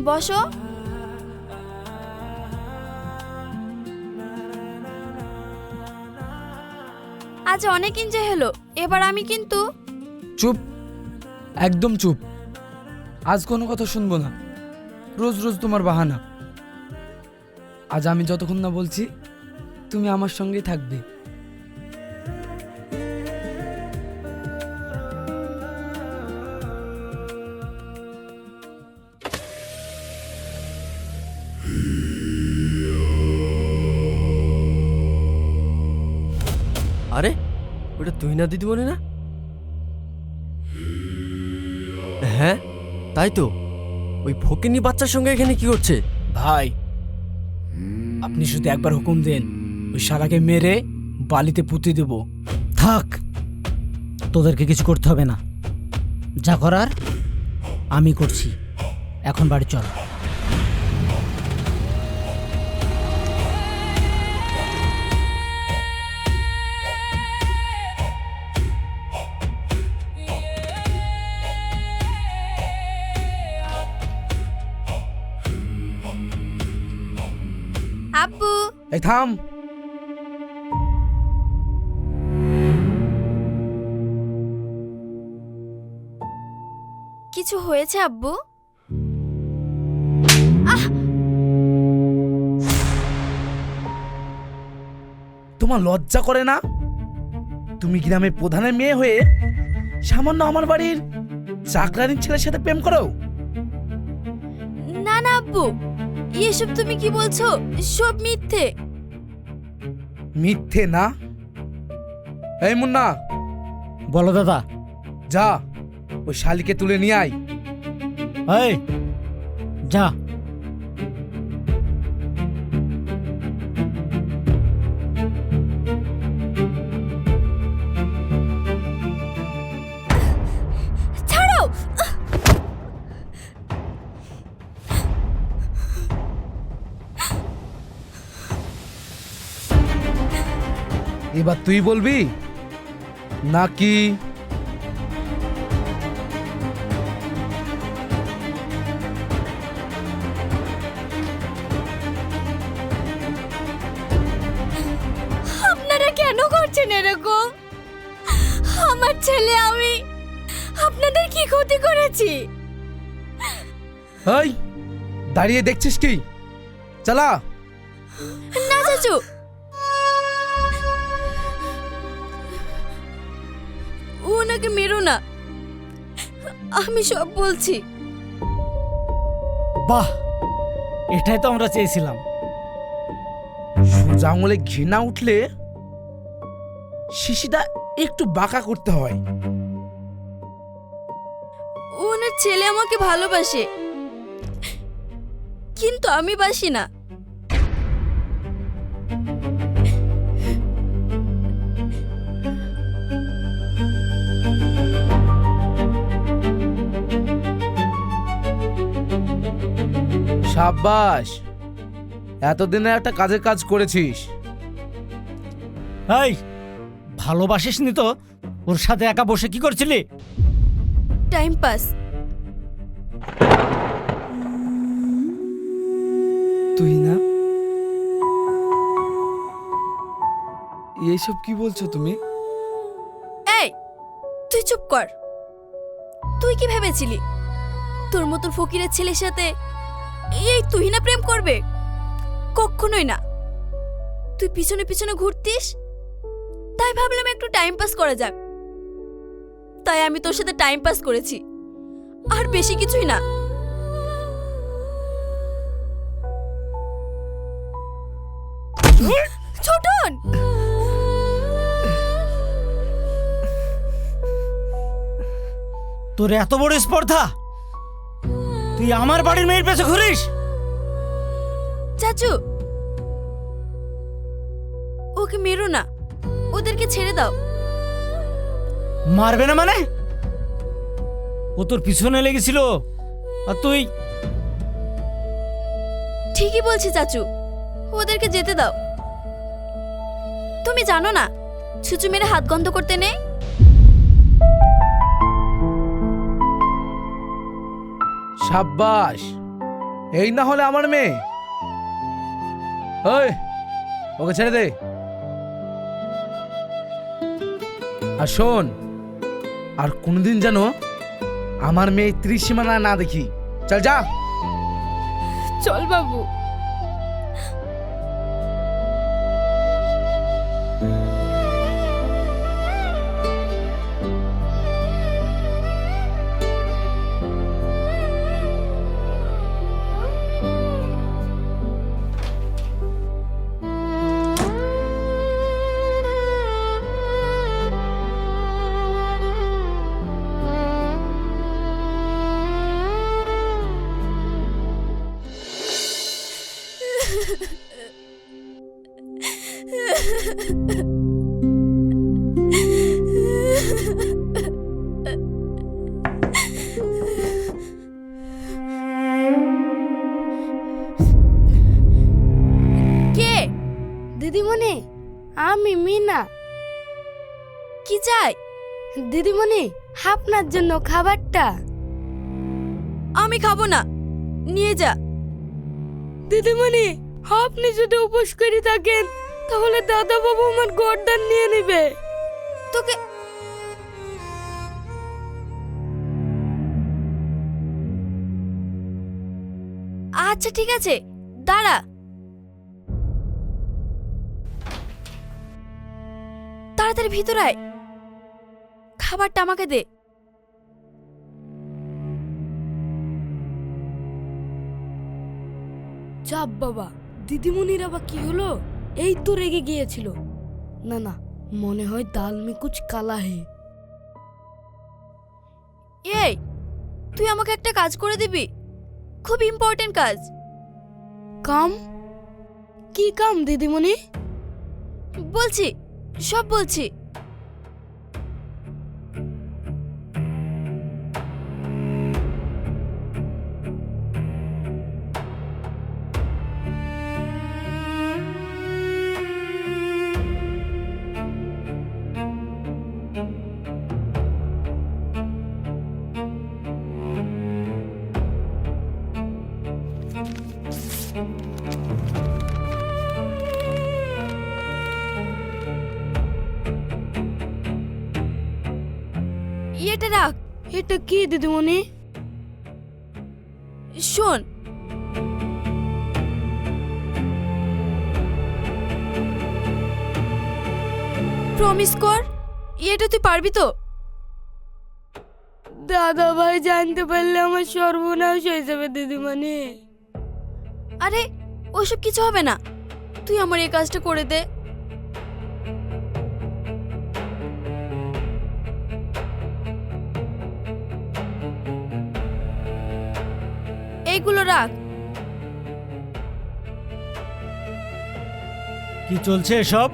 বসো। আজ অনেক এনজয় হলো, এবার আমি কিন্তু। চুপ, একদম চুপ। আজ কোনো কথা শুনবো না। রোজ রোজ তোমার বাহানা। আজ আমি যতক্ষণ না বলছি তুমি আমার সঙ্গেই থাকবে। আরে ওটা তুই না দিদিমণি না? হ্যাঁ তাই তো। ওই ফকিন্নি বাচ্চার সঙ্গে এখানে কি করছে? ভাই, আপনি শুধু একবার হুকুম দেন, ওই শালাকে মেরে বালিতে পুঁতে দেব। থাক, তোদেরকে কিছু করতে হবে না। যা করার আমি করছি। এখন বাড়ি চল। আব্বু, এই থাম। কিছু হয়েছে আব্বু? তোমার লজ্জা করে না? তুমি গ্রামের প্রধানের মেয়ে হয়ে সামান্য আমার বাড়ির চাকরানির ছেলের সাথে প্রেম করো? না না আব্বু, এসব তুমি কি বলছো? সব মিথ্যে। মিথ্যে না? এই মুন্না, বলো দাদা। যা ওই শালিকে তুলে নিয়ে আয়। এই যা। ছাড়ো। এবার তুই বলবি নাকি? আপনারা কেন করছেন এরকম? আমার ছেলে, আমি আপনাদের কি ক্ষতি করেছি? এই দাঁড়িয়ে দেখছিস কি? চালা। না চাচু, ওনাকে মেরো না, আমি সব বলছি। বাহ, এটাই তো আমরা চেয়েছিলাম। সোজা আঙুলে ঘৃণা উঠলে শিশিটা একটু বাঁকা করতে হয়। ওনার ছেলে আমাকে ভালোবাসে, কিন্তু আমি বাসি না। সাব্বাস, এতদিনে একটা কাজের কাজ করেছিস। এই, ভালোবাসিস নি তো ওর সাথে একা বসে কি করছিলি? Time pass. তুই না? এইসব কি বলছো তুমি? এই, তুই চুপ কর। তুই কি ভেবেছিলি তোর মতন ফকিরের ছেলের সাথে এই তুহিনা প্রেম করবে? কখনোই না। তুই পিছনে পিছনে ঘুরতিস, তাই ভাবলাম একটু টাইম পাস করা যাক। তাই আমি তোর সাথে টাইম পাস করেছি, আর বেশি কিছুই না। ছোটন, তোর এত বড় স্পর্ধা, তুই আমার বাড়ির মেয়ের পেছনে ঘুরিস? চাচু ওকে মেরো না, ওদেরকে ছেড়ে দাও। মারবে না মানে? ও তোর পিছনে লেগেছিল আর তুই? ঠিকই বলছি চাচু, ওদেরকে যেতে দাও। তুমি জানো না ছুঁচু মেরে হাত গন্ধ করতে নেই? সাব্বাস, এই না হলে আমার মেয়ে। ওই, ওকে ছেড়ে দে। আর শোন, আর কোনোদিন যেন আমার মেয়ে ত্রিসীমানা না দেখি। চল যা। চল বাবু। কে? দিদিমণি, আমি মিনা। কি চাই? দিদিমণি, আপনার জন্য খাবারটা। আমি খাবো না, নিয়ে যা। দিদিমণি, আপনি যদি উপোস করে থাকেন তাহলে দাদা বাবু আমার গর্দান নিয়ে নেবে। তোকে আচ্ছা ঠিক আছে, দাঁড়া। তাড়াতাড়ি ভিতরে আয়, খাবারটা আমাকে দে। চাপ বাবা, দিদিমণির আবার কি হলো? এই তো রেগে গিয়েছিল। না না, মনে হয় দাল মে কুছ কালা হে। এই, তুই আমাকে একটা কাজ করে দিবি? খুব ইম্পর্টেন্ট কাজ। কাম? কি কাম দিদিমণি? বলছি, সব বলছি। এটা রাখ। এটা কি দিদিমণি? শোন, প্রমিস কর, এটা তুই পারবি তো? দাদা ভাই জানতে পারলে আমার সর্বনাশ হয়ে যাবে দিদিমণি। আরে ওসব কিছু হবে না, তুই আমার এই কাজটা করে দে। এইগুলো রাখ। কি চলছে এসব?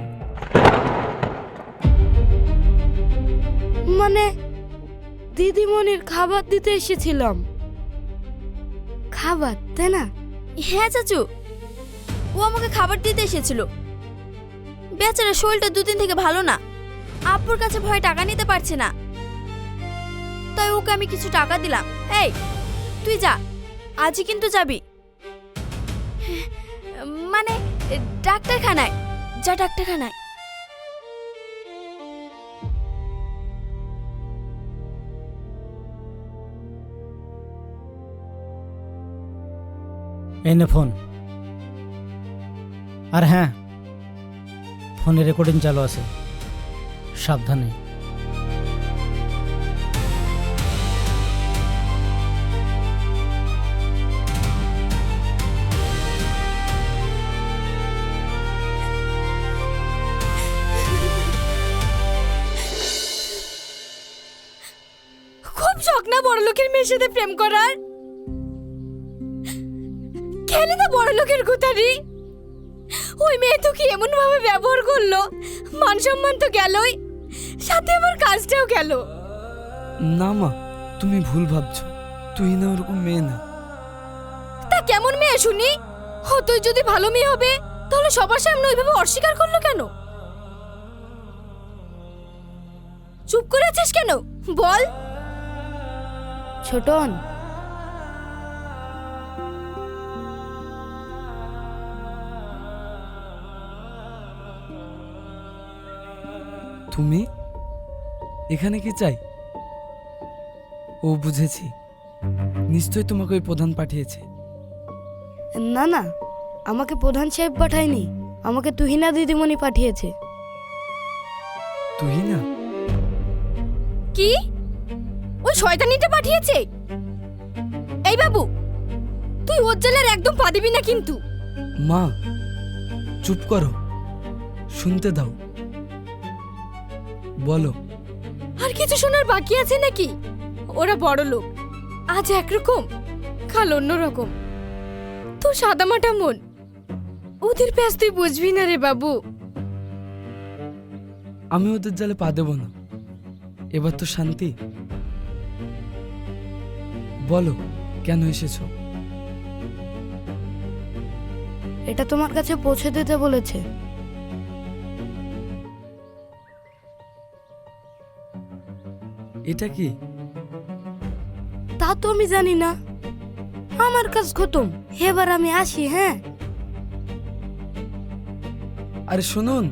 মানে দিদিমণির খাবার দিতে এসেছিলাম। খাবার, তাই না? হ্যাঁ চাচু, ও আমাকে খাবার দিতে এসেছিল। বেচারা শরীরটা দুদিন থেকে ভালো না, আব্বুর কাছে ভয়ে টাকা নিতে পারছে না, তাই ওকে আমি কিছু টাকা দিলাম। এই তুই যা, আজই কিন্তু যাবি। মানে ডাক্তারখানায় যা, ডাক্তারখানায়। এই নে ফোন। আর হ্যাঁ, ফোনে রেকর্ডিং চালু আছে, সাবধানে। না বড় লোকের মেয়ের সাথে প্রেম করার? খেলে তো বড় লোকের গুতারি। ওই মেয়ে তো কি এমন ভাবে ব্যবহার করলো, মান সম্মান তো গেলই, সাথে আমার কাজটাও গেল। না মা, তুমি ভুল ভাবছো। তুই না ওরকম মেয়ে না। তা কেমন মেয়ে শুনি? তুই যদি ভালো মেয়ে হবে তাহলে সবার সামনে ওইভাবে অস্বীকার করলো কেন? চুপ করে আছিস কেন, বল। ছোটন, তুমি এখানে কি চাই? ও বুঝেছি, নিশ্চয় তোমাকে ওই প্রধান পাঠিয়েছে। না না, আমাকে প্রধান সাহেব পাঠায়নি, আমাকে তুহিনা দিদিমণি পাঠিয়েছে। তুই না? কি? ওই শয়তানিটা পাঠিয়েছে? এই বাবু, তুই ওর জেলার একদম পা দিবি না কিন্তু। মা চুপ করো, শুনতে দাও। বলো। আর কিছু শোনার বাকি আছে নাকি? ওরা বড় লোক, আজ একরকম কাল অন্যরকম। তোর সাদামাটা মন, ওদের প্যাস তুই বুঝবি না রে বাবু। আমি ওদের জালে পা দেব না। এবার তো শান্তি। বলো, কেন এসেছো? এটা তোমার কাছে পৌঁছে দিতে বলেছে। এটা কি? তা তো আমি জানি না, আমার কাজ খতম, এবার আমি আসি। হ্যাঁ, আরে শুনুন,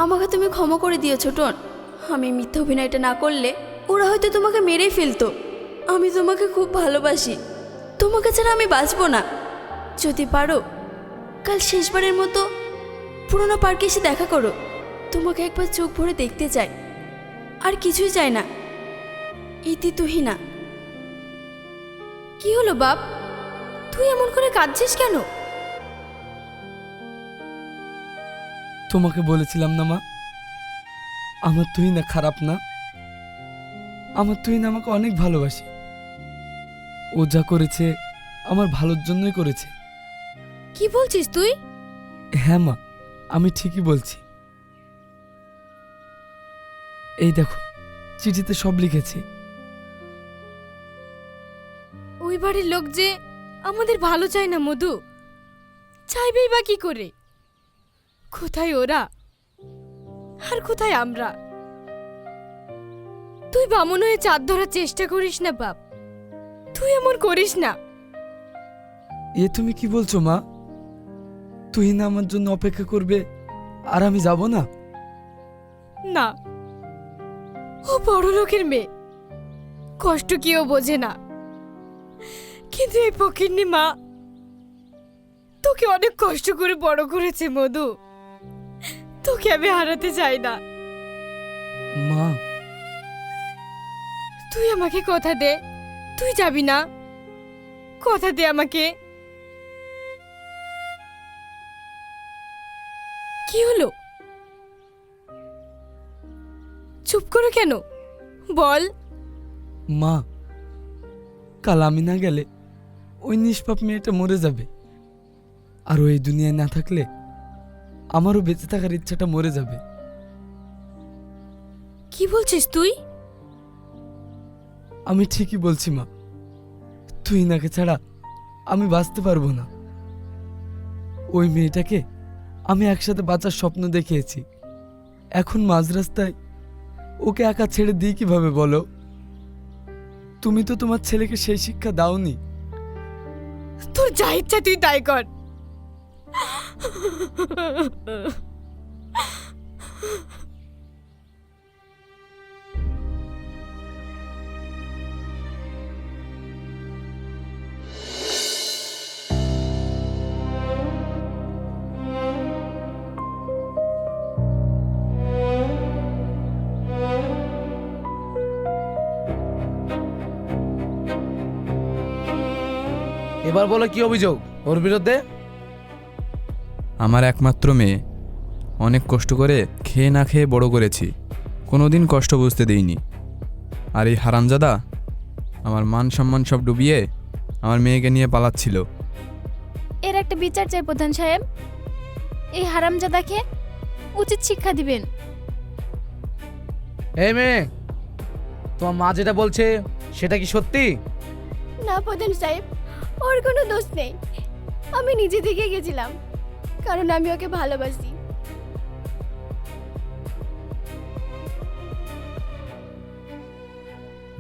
আমাকে তুমি ক্ষমা করে দিও ছোটন। আমি মিথ্যা অভিনয়টা না করলে ওরা হয়তো তোমাকে মেরেই ফেলতো। আমি তোমাকে খুব ভালোবাসি, তোমাকে ছাড়া আমি বাঁচবো না। যদি পারো কাল শেষবারের মতো পুরোনো পার্কে এসে দেখা করো। তোমাকে একবার চোখ ভরে দেখতে চাই, আর কিছুই চাই না। ইতি তুহিনা। কি হলো বাপ, তুই এমন করে কাঁদছিস কেন? তোমাকে বলেছিলাম না মা, আমার তুই না খারাপ না। আমার তুই না আমাকে অনেক ভালোবাসে। ও যা করেছে আমার ভালোর জন্যই করেছে। কি বলছিস তুই? হ্যাঁ মা, আমি ঠিকই বলছি। এই দেখো, চিঠিতে সব লিখেছি। ওই বাড়ির লোক যে আমাদের ভালো চায় না মধু, চাইবেই বা কি করে? কোথায় ওরা আর কোথায় আমরা? তুই বামন হয়ে চাঁদ ধরার চেষ্টা করিস না বাপ, তুই এমন করিস না। এ তুমি কি বলছো মা? তুই না আমার জন্য অপেক্ষা করবে আর আমি যাব না? না, ও বড় লোকের মেয়ে, কষ্ট কিও বোঝে না। কিন্তু এই ফকিন্নি মা তোকে অনেক কষ্ট করে বড় করেছে মধু, তোকে আমি হারাতে চাই না। মা, তুই আমাকে কথা দে, তুই যাবি না। কথা দে আমাকে। কি হলো, চুপ করো কেন, বল। মা, কাল আমি না গেলে ওই নিষ্পাপ মেয়েটা মরে যাবে, আর ওই দুনিয়ায় না থাকলে আমারও বেঁচে থাকার ইচ্ছাটা মরে যাবে। কি বলছিস তুই? আমি ঠিকই বলছি মা, তুই নাকে ছাড়া আমি বাঁচতে পারবো না। ওই মেয়েটাকে আমি একসাথে বাঁচার স্বপ্ন দেখিয়েছি, এখন মাঝ রাস্তায় ওকে একা ছেড়ে দিই কিভাবে বলো? তুমি তো তোমার ছেলেকে সেই শিক্ষা দাওনি। তোর যা ইচ্ছা তুই তাই কর। এবার বলো কি অভিযোগ ওর বিরুদ্ধে? আমার একমাত্র মেয়ে, অনেক কষ্ট করে খেয়ে না খেয়ে বড় করেছি, কোনোদিন কষ্ট বুঝতে দেইনি। আর এই হারামজাদা আমার মান সম্মান সব ডুবিয়ে আমার মেয়েকে নিয়ে পালাচ্ছিল। এর একটা বিচার চাই প্রধান সাহেব। এই হারামজাদাকে উচিত শিক্ষা দিবেন। এই মেয়ে, তোমার মা যেটা বলছে সেটা কি সত্যি? না প্রধান সাহেব, ওর কোনো দোষ নেই। আমি নিজে থেকে গেছিলাম, কারণ আমি ওকে ভালোবাসি।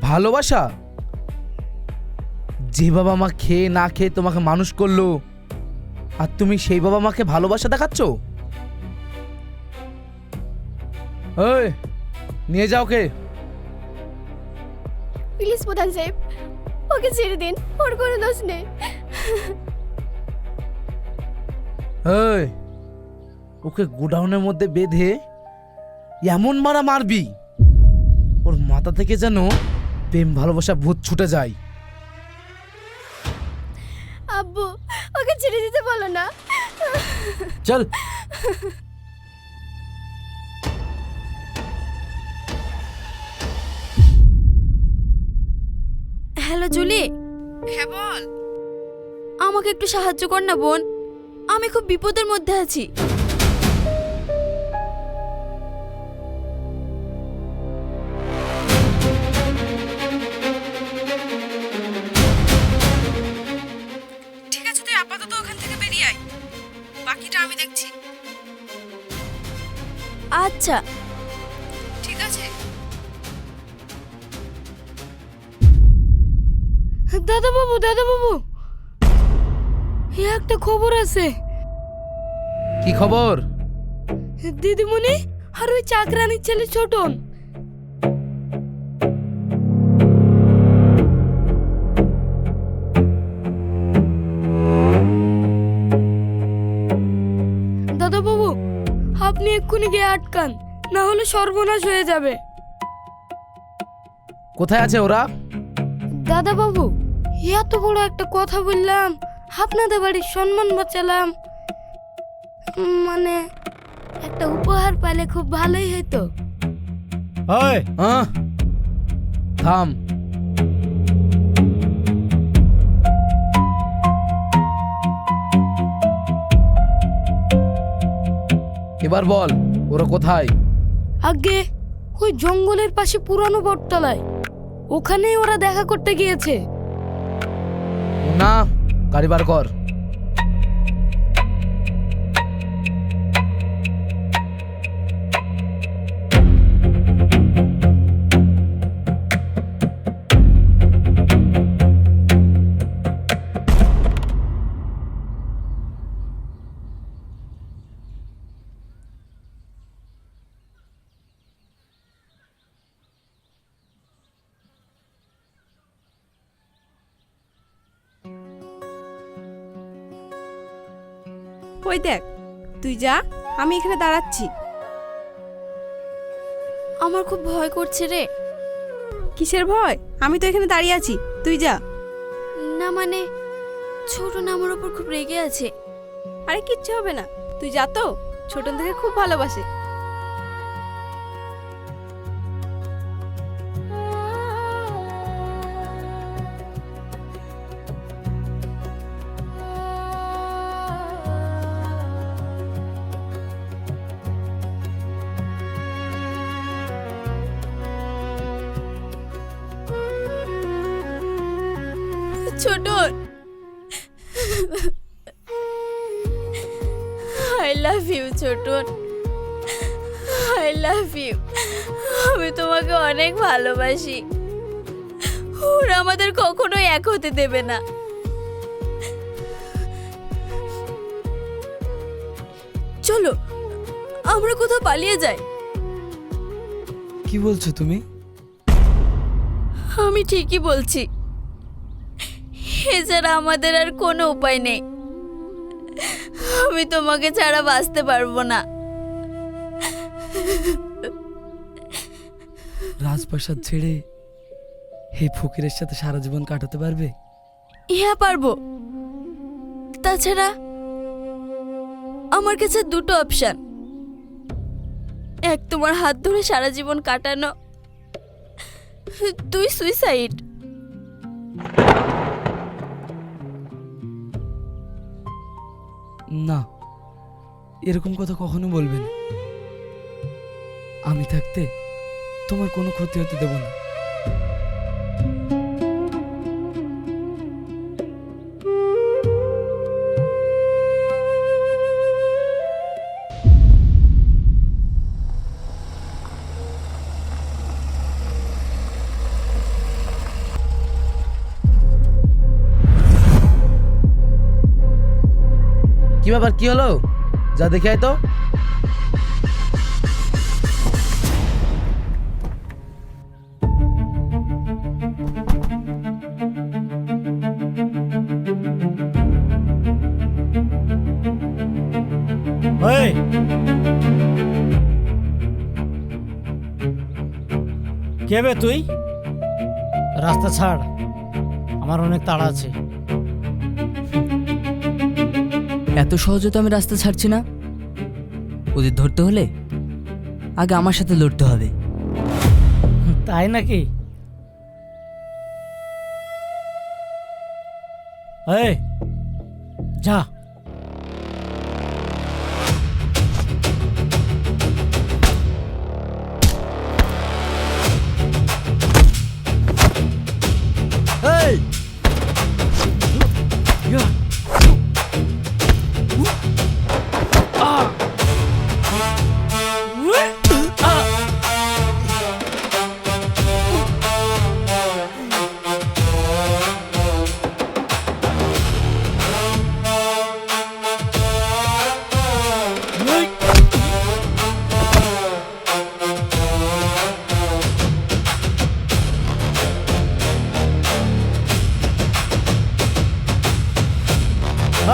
ভালোবাসা? যে বাবা মা খেয়ে না খেয়ে তোমাকে মানুষ করলো, আর তুমি সেই বাবা মাকে ভালোবাসা দেখাচ্ছ? ওই, নিয়ে যাও কে। প্লিজ প্রধান সাহেব, ওকে ছেড়ে দিন, ওর কোনো দোষ নেই। ওই, ওকে গোডাউনের মধ্যে বেঁধে এমন মারা মারবি ওর মাথা থেকে যেন প্রেম ভালোবাসা ভূত ছুটে যায়। আব্বু, ওকে ছেড়ে দিতে বলো না। চল। Hello Julie. হ্যাঁ বল। আমাকে একটু সাহায্য কর না বোন, আমি খুব বিপদের মধ্যে আছি। ঠিক আছে, তুই আপাতত ওখান থেকে বেরিয়ে আয়, বাকিটা আমি দেখছি। আচ্ছা ঠিক আছে। দাদা বাবু, একটা খবর আছে। কি খবর? দিদিমণি আর ওই চাকরানির ছেলে ছোটন দাদা বাবু, আপনি এক্ষুনি গিয়ে আটকান, না হলে সর্বনাশ হয়ে যাবে। কোথায় আছে ওরা? দাদা বাবু, এত বড় একটা কথা বললাম, আপনাদের বাড়ির সম্মান বাঁচালাম, মানে একটা উপহার পেলে খুব ভালোই হতো। থাম। এবার বল ওরা কোথায়? আগে ওই জঙ্গলের পাশে পুরানো বটতলায়, ওখানেই ওরা দেখা করতে গিয়েছে। না, গাড়ি বার কর। ওই দেখ, তুই যা, আমি এখানে দাঁড়াচ্ছি। আমার খুব ভয় করছে রে। কিসের ভয়? আমি তো এখানে দাঁড়িয়ে আছি, তুই যা। না মানে, ছোট না আমার ওপর খুব রেগে আছে। আরে কিচ্ছু হবে না, তুই যা তো, ছোটন থেকে খুব ভালোবাসে। Chhoton, I love you Chhoton, I love you. আমি তোমাকে অনেক ভালোবাসি। ওরা আমাদের কখনোই এক হতে দেবে না। চলো আমরা কোথাও পালিয়ে যাই। কি বলছো তুমি? আমি ঠিকই বলছি, এছাড়া আমাদের আর কোনো উপায় নেই। আমি তোমাকে ছাড়া বাঁচতে পারবো না। রাজপ্রাসাদ ছেড়ে এই ফকিরের সাথে সারা জীবন কাটাতে পারবে? হ্যাঁ পারবো, তাছাড়া আমার কাছে দুটো অপশন, এক তোমার হাত ধরে সারা জীবন কাটানো, দুই সুইসাইড। না, এরকম কথা কখনো বলবে না। আমি থাকতে তোমার কোনো ক্ষতি হতে দেব না। কি ব্যাপার, কি হলো? যা দেখে আয় তো। ওই কে বে তুই? রাস্তা ছাড়, আমার অনেক তাড়া আছে। এত সহজে তো আমি রাস্তা ছাড়ছি না। ওদের ধরতে হলে আগে আমার সাথে লড়তে হবে। তাই নাকি? এই যা। এই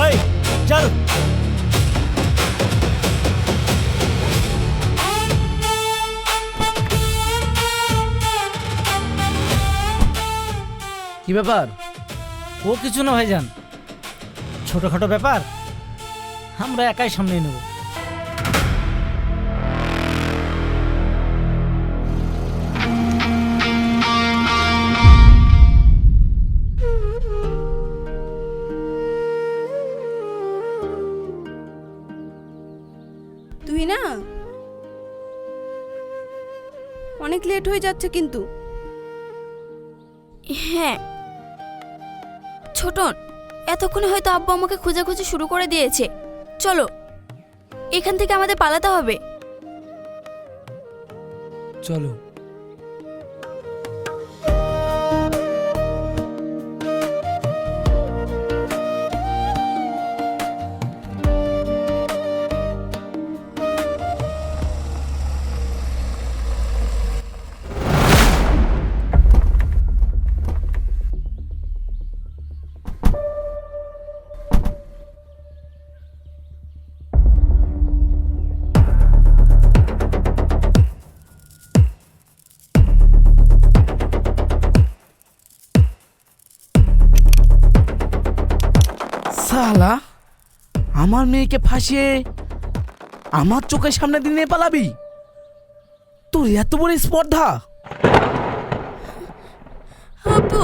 এই চল। কি ব্যাপার? ও কিছু না ভাইজান, ছোটখাটো ব্যাপার আমরা একাই সামনে নেব। তুই না অনেক লেট হয়ে যাচ্ছে কিন্তু। হ্যাঁ ছোটন, এতক্ষণে হয়তো আব্বু আমাকে খোঁজাখুঁজি শুরু করে দিয়েছে। চলো, এখান থেকে আমাদের পালাতে হবে। চলো। শালা, আমার মেয়েকে ফাঁসিয়ে আমার চোখের সামনে দিয়ে নিয়ে পালাবি? তোর এত বড় স্পর্ধা! আব্বু,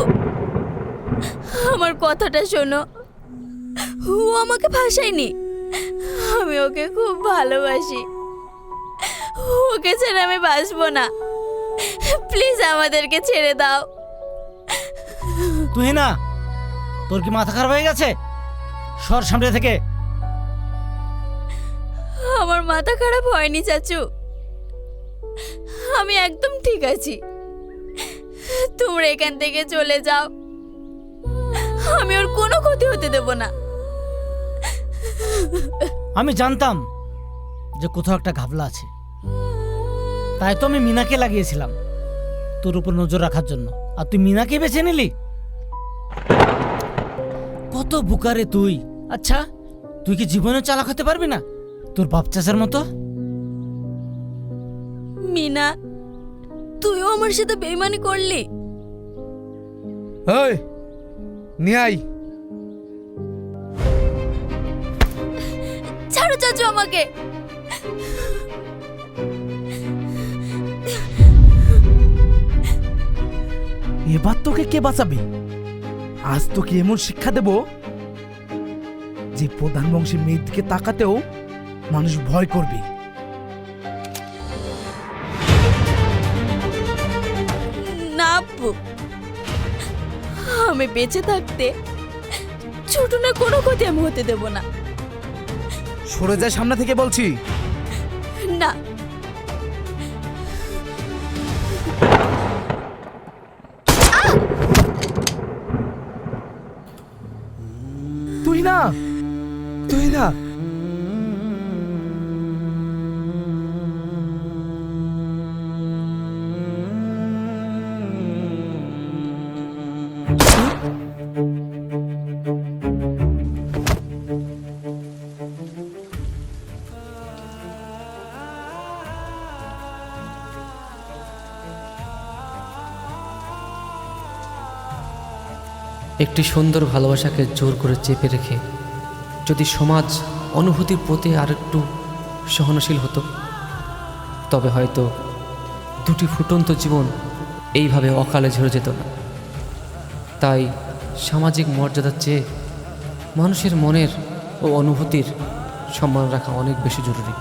আমার কথাটা শোনো। ও আমাকে ফাঁসায়নি, আমি ওকে খুব ভালোবাসি। ওকে ছেড়ে আমি বাঁচবো না। প্লিজ আমাদেরকে ছেড়ে দাও। তুই না, তোর কি মাথা খারাপ হয়ে গেছে? সর সামনে থেকে। আমার মাথা খারাপ হয়নি চাচু, আমি একদম ঠিক আছি। তোমরা এখান থেকে চলে যাও, আমি ওর কোনো ক্ষতি হতে দেব না। আমি জানতাম যে কোথাও একটা ঘাবলা আছে, তাই তো আমি মিনাকে লাগিয়েছিলাম তোর উপর নজর রাখার জন্য। আর তুই মিনাকে বেছে নিলি? কত বুকারে তুই! আচ্ছা, তুই কি জীবনে চালাক হতে পারবি না তোর বাপ চাচার মতো? মিনা, তুইও আমার সাথে বেইমানি করলি। ওই নিয়ে আই। ছাড়ো চাচু আমাকে। এবার তোকে কে বাঁচাবে? আজ তোকে এমন শিক্ষা দেব যে প্রধান বংশের মেয়ের দিকে তাকাতেও মানুষ ভয় করবে। না আপু, আমি বেঁচে থাকতে ছোট না কোনো ক্ষতি আমি হতে দেব না। সরে যায় সামনে থেকে বলছি। না, তুই না, তুই না। একটি সুন্দর ভালোবাসাকে জোর করে চেপে রেখে যদি সমাজ অনুভূতির প্রতি আরেকটু সহনশীল হতো, তবে হয়তো দুটি ফুটন্ত জীবন এইভাবে অকালে ঝরে যেত না। তাই সামাজিক মর্যাদার চেয়ে মানুষের মনের ও অনুভূতির সম্মান রাখা অনেক বেশি জরুরি।